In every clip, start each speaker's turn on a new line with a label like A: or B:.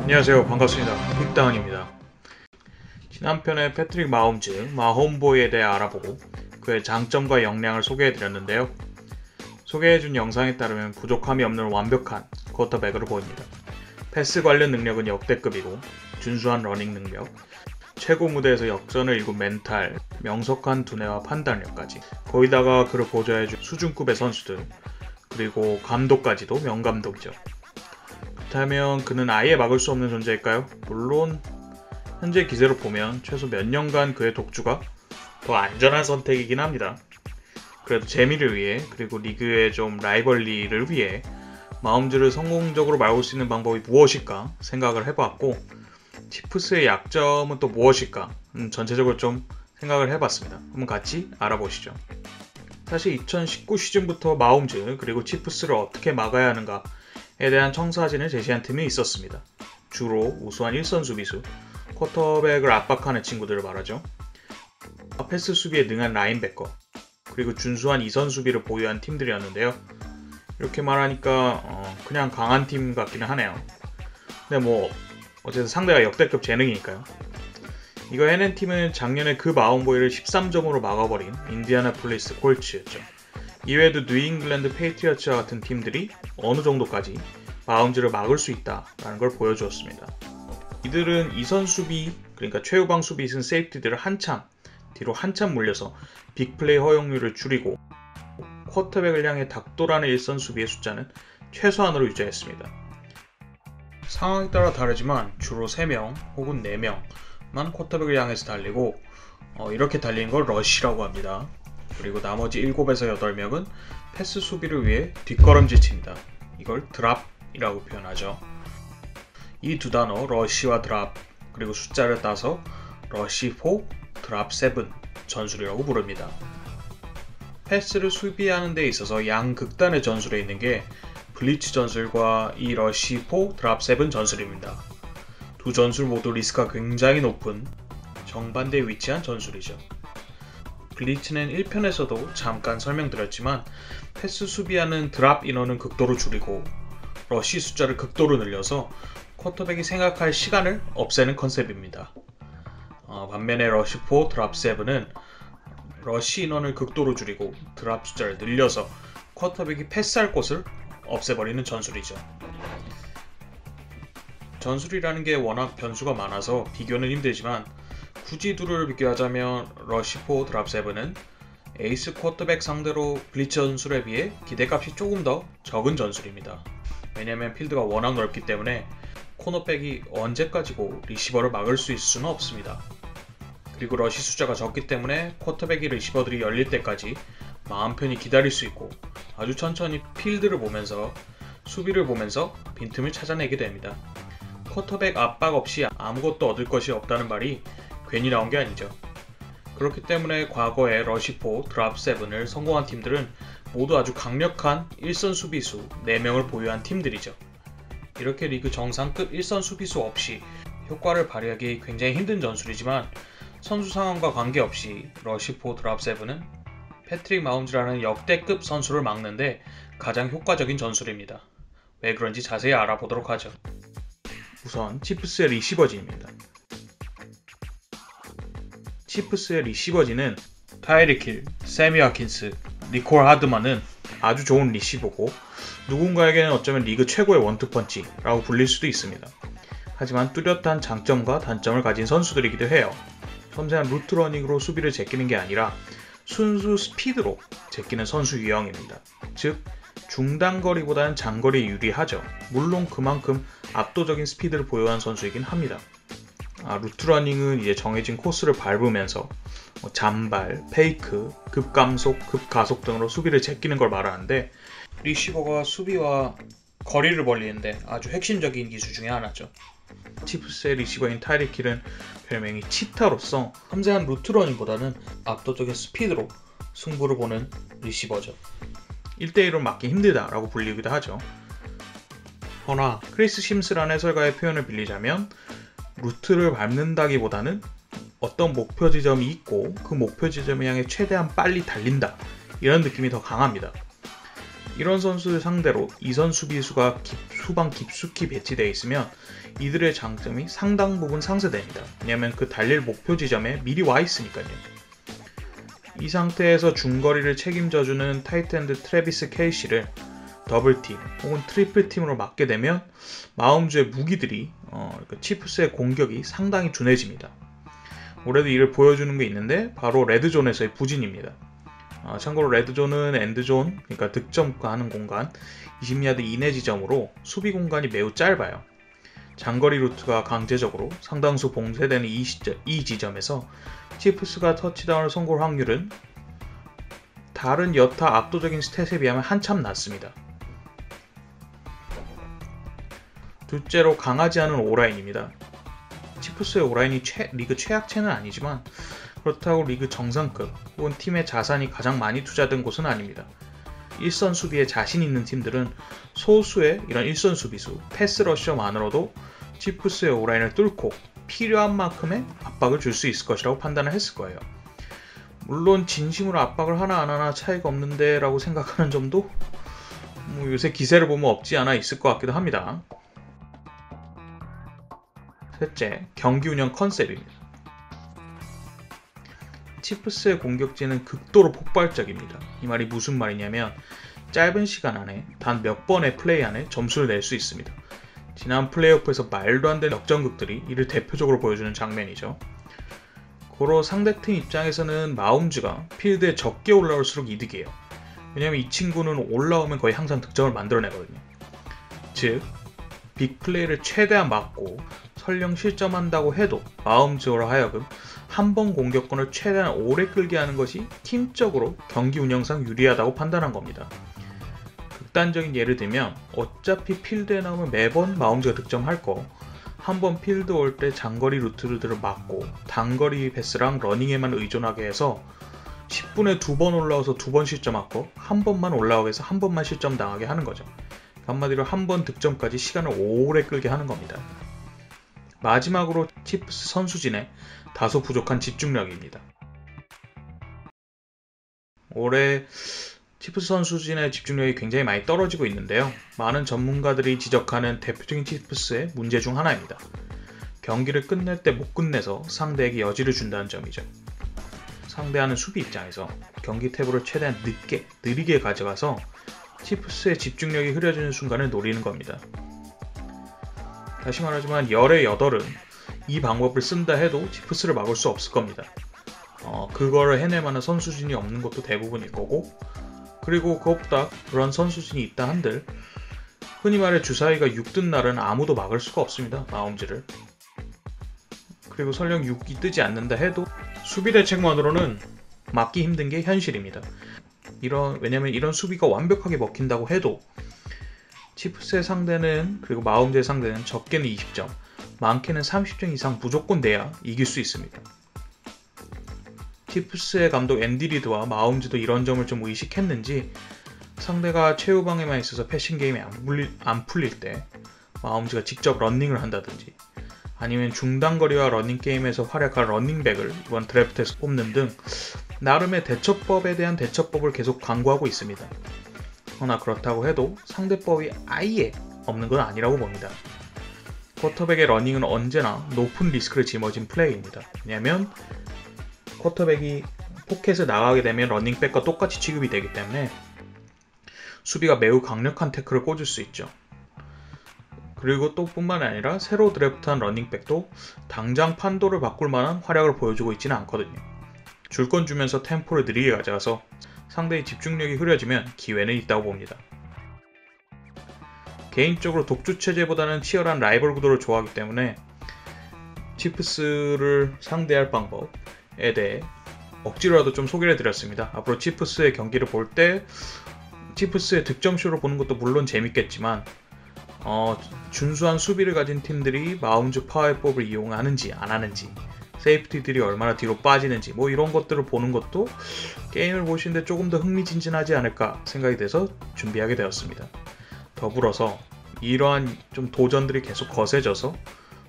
A: 안녕하세요. 반갑습니다. 빅다운입니다. 지난 편에 패트릭 마홈즈, 마홈보이에 대해 알아보고 그의 장점과 역량을 소개해드렸는데요. 소개해준 영상에 따르면 부족함이 없는 완벽한 쿼터백으로 보입니다. 패스 관련 능력은 역대급이고 준수한 러닝 능력, 최고 무대에서 역전을 일군 멘탈, 명석한 두뇌와 판단력까지, 거기다가 그를 보조해준 수준급의 선수들, 그리고 감독까지도 명감독이죠. 그렇다면 그는 아예 막을 수 없는 존재일까요? 물론 현재 기세로 보면 최소 몇 년간 그의 독주가 더 안전한 선택이긴 합니다. 그래도 재미를 위해, 그리고 리그의 좀 라이벌리를 위해 마홈즈를 성공적으로 막을 수 있는 방법이 무엇일까 생각을 해봤고, 치프스의 약점은 또 무엇일까 전체적으로 좀 생각을 해봤습니다. 한번 같이 알아보시죠. 사실 2019 시즌부터 마홈즈 그리고 치프스를 어떻게 막아야 하는가에 대한 청사진을 제시한 팀이 있었습니다. 주로 우수한 1선 수비수, 쿼터백을 압박하는 친구들을 말하죠. 패스 수비에 능한 라인베커, 그리고 준수한 2선 수비를 보유한 팀들이었는데요. 이렇게 말하니까 그냥 강한 팀 같기는 하네요. 근데 어쨌든 상대가 역대급 재능이니까요. 이거 해낸 팀은 작년에 그 마홈보이를 13점으로 막아버린 인디애나폴리스 콜츠였죠. 이외에도 뉴잉글랜드 페이트리어츠와 같은 팀들이 어느 정도까지 마홈즈를 막을 수 있다라는 걸 보여주었습니다. 이들은 2선 수비, 그러니까 최후방 수비에 있는 세이프티들을 뒤로 한참 물려서 빅플레이 허용률을 줄이고 쿼터백을 향해 닥돌하는 1선 수비의 숫자는 최소한으로 유지했습니다. 상황에 따라 다르지만 주로 3명 혹은 4명만 쿼터백을 향해서 달리고 이렇게 달리는 걸 러쉬라고 합니다. 그리고 나머지 7에서 8명은 패스 수비를 위해 뒷걸음질 칩니다. 이걸 드랍이라고 표현하죠. 이 두 단어 러쉬와 드랍, 그리고 숫자를 따서 러쉬 4, 드랍 7 전술이라고 부릅니다. 패스를 수비하는 데 있어서 양극단의 전술에 있는 게 블리츠 전술과 이 러쉬 4, 드랍 7 전술입니다. 두 전술 모두 리스크가 굉장히 높은 정반대에 위치한 전술이죠. 블리츠는 1편에서도 잠깐 설명드렸지만 패스 수비하는 드랍 인원은 극도로 줄이고 러쉬 숫자를 극도로 늘려서 쿼터백이 생각할 시간을 없애는 컨셉입니다. 반면에 러쉬 4, 드랍 7은 러쉬 인원을 극도로 줄이고 드랍 숫자를 늘려서 쿼터백이 패스할 곳을 없애버리는 전술이죠. 전술이라는 게 워낙 변수가 많아서 비교는 힘들지만 굳이 둘을 비교하자면 러쉬 4, 드랍 7은 에이스 쿼터백 상대로 블리츠 전술에 비해 기대값이 조금 더 적은 전술입니다. 왜냐면 필드가 워낙 넓기 때문에 코너백이 언제까지고 리시버를 막을 수 있을 수는 없습니다. 그리고 러쉬 숫자가 적기 때문에 쿼터백이 리시버들이 열릴 때까지 마음 편히 기다릴 수 있고 아주 천천히 필드를 보면서 수비를 보면서 빈틈을 찾아내게 됩니다. 쿼터백 압박 없이 아무것도 얻을 것이 없다는 말이 괜히 나온 게 아니죠. 그렇기 때문에 과거에 러쉬 4, 드랍 7을 성공한 팀들은 모두 아주 강력한 1선 수비수 4명을 보유한 팀들이죠. 이렇게 리그 정상급 1선 수비수 없이 효과를 발휘하기 굉장히 힘든 전술이지만 선수 상황과 관계없이 러쉬 4, 드랍 7은 패트릭 마홈즈라는 역대급 선수를 막는데 가장 효과적인 전술입니다. 왜 그런지 자세히 알아보도록 하죠. 우선 치프스의 리시버진입니다. 치프스의 리시버진은 타이릭 힐, 세미 와킨스, 니콜 하드만은 아주 좋은 리시버고 누군가에게는 어쩌면 리그 최고의 원투펀치라고 불릴 수도 있습니다. 하지만 뚜렷한 장점과 단점을 가진 선수들이기도 해요. 섬세한 루트러닝으로 수비를 제끼는 게 아니라 순수 스피드로 제끼는 선수 유형입니다. 즉 중단거리보다는 장거리에 유리하죠. 물론 그만큼 압도적인 스피드를 보유한 선수이긴 합니다. 루트러닝은 이제 정해진 코스를 밟으면서 잔발, 페이크, 급감속, 급가속 등으로 수비를 제끼는 걸 말하는데 리시버가 수비와 거리를 벌리는데 아주 핵심적인 기술 중에 하나죠. 치프스의 리시버인 타이릭 힐은 별명이 치타로서 섬세한 루트러닝보다는 압도적인 스피드로 승부를 보는 리시버죠. 1대1로 막기 힘들다라고 불리기도 하죠. 허나 크리스 심스라는 해설가의 표현을 빌리자면 루트를 밟는다기보다는 어떤 목표 지점이 있고 그 목표 지점을 향해 최대한 빨리 달린다, 이런 느낌이 더 강합니다. 이런 선수를 상대로 2선 수비수가 후방 깊숙이 배치되어 있으면 이들의 장점이 상당 부분 상쇄됩니다. 왜냐하면 그 달릴 목표 지점에 미리 와 있으니까요. 이 상태에서 중거리를 책임져주는 타이트엔드 트래비스 켈시를 더블팀 혹은 트리플팀으로 막게 되면 마홈즈의 무기들이 치프스의 공격이 상당히 둔해집니다. 올해도 이를 보여주는 게 있는데 바로 레드존에서의 부진입니다. 참고로 레드존은 엔드존, 그러니까 득점하는 공간 20야드 이내 지점으로 수비 공간이 매우 짧아요. 장거리 루트가 강제적으로 상당수 봉쇄되는 이 지점에서 치프스가 터치다운을 성공할 확률은 다른 여타 압도적인 스탯에 비하면 한참 낮습니다. 둘째로 강하지 않은 오라인입니다. 치프스의 오라인이 리그 최악체는 아니지만 그렇다고 리그 정상급 혹은 팀의 자산이 가장 많이 투자된 곳은 아닙니다. 일선 수비에 자신 있는 팀들은 소수의 이런 일선 수비수, 패스 러셔만으로도 치프스의 오라인을 뚫고 필요한 만큼의 압박을 줄 수 있을 것이라고 판단을 했을 거예요. 물론 진심으로 압박을 하나 안 하나 차이가 없는데 라고 생각하는 점도 요새 기세를 보면 없지 않아 있을 것 같기도 합니다. 셋째, 경기 운영 컨셉입니다. 치프스의 공격진은 극도로 폭발적입니다. 이 말이 무슨 말이냐면 짧은 시간 안에 단 몇 번의 플레이 안에 점수를 낼 수 있습니다. 지난 플레이오프에서 말도 안 되는 역전극들이 이를 대표적으로 보여주는 장면이죠. 고로 상대팀 입장에서는 마홈즈가 필드에 적게 올라올수록 이득이에요. 왜냐면 이 친구는 올라오면 거의 항상 득점을 만들어내거든요. 즉 빅플레이를 최대한 막고 설령 실점한다고 해도 마홈즈로 하여금 한 번 공격권을 최대한 오래 끌게 하는 것이 팀적으로 경기 운영상 유리하다고 판단한 겁니다. 극단적인 예를 들면 어차피 필드에 나오면 매번 마홈즈가 득점할 거 한 번 필드 올 때 장거리 루트들을 막고 단거리 패스랑 러닝에만 의존하게 해서 10분에 2번 올라와서 2번 실점하고 한 번만 올라오게 해서 한 번만 실점 당하게 하는 거죠. 한마디로 한 번 득점까지 시간을 오래 끌게 하는 겁니다. 마지막으로 치프스 선수진의 다소 부족한 집중력입니다. 올해 치프스 선수진의 집중력이 굉장히 많이 떨어지고 있는데요. 많은 전문가들이 지적하는 대표적인 치프스의 문제 중 하나입니다. 경기를 끝낼 때 못 끝내서 상대에게 여지를 준다는 점이죠. 상대하는 수비 입장에서 경기 템포를 최대한 느리게 가져가서 치프스의 집중력이 흐려지는 순간을 노리는 겁니다. 다시 말하지만 열의 8은 이 방법을 쓴다 해도 치프스를 막을 수 없을 겁니다. 그거를 해낼 만한 선수진이 없는 것도 대부분일 거고, 그리고 그것보다 그런 선수진이 있다 한들 흔히 말해 주사위가 6든 날은 아무도 막을 수가 없습니다. 마홈즈를. 그리고 설령 6이 뜨지 않는다 해도 수비 대책만으로는 막기 힘든 게 현실입니다. 왜냐면 이런 수비가 완벽하게 먹힌다고 해도 치프스의 상대는, 그리고 마홈즈의 상대는 적게는 20점, 많게는 30점 이상 무조건 내야 이길 수 있습니다. 치프스의 감독 앤디 리드와 마홈즈도 이런 점을 좀 의식했는지 상대가 최후방에만 있어서 패싱 게임이 안 풀릴 때 마홈즈가 직접 러닝을 한다든지 아니면 중단거리와 러닝 게임에서 활약할 러닝백을 이번 드래프트에서 뽑는 등 나름의 대처법에 대한 대처법을 계속 강구하고 있습니다. 그러나 그렇다고 해도 상대법이 아예 없는 건 아니라고 봅니다. 쿼터백의 러닝은 언제나 높은 리스크를 짊어진 플레이입니다. 왜냐하면 쿼터백이 포켓에 나가게 되면 러닝백과 똑같이 취급이 되기 때문에 수비가 매우 강력한 태클을 꽂을 수 있죠. 그리고 또 뿐만 아니라 새로 드래프트한 러닝백도 당장 판도를 바꿀 만한 활약을 보여주고 있지는 않거든요. 줄 건 주면서 템포를 느리게 가져가서 상대의 집중력이 흐려지면 기회는 있다고 봅니다. 개인적으로 독주 체제보다는 치열한 라이벌 구도를 좋아하기 때문에 치프스를 상대할 방법에 대해 억지로라도 좀 소개를 해드렸습니다. 앞으로 치프스의 경기를 볼 때 치프스의 득점쇼를 보는 것도 물론 재밌겠지만 준수한 수비를 가진 팀들이 마홈즈 파워법을 이용하는지 안 하는지, 세이프티들이 얼마나 뒤로 빠지는지 이런 것들을 보는 것도 게임을 보시는데 조금 더 흥미진진하지 않을까 생각이 돼서 준비하게 되었습니다. 더불어서 이러한 좀 도전들이 계속 거세져서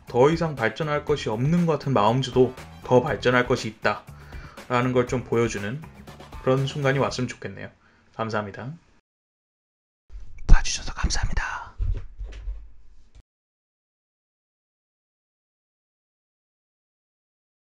A: 더 이상 발전할 것이 없는 것 같은 마홈즈도 더 발전할 것이 있다 라는 걸 좀 보여주는 그런 순간이 왔으면 좋겠네요. 감사합니다.
B: 봐주셔서 감사합니다.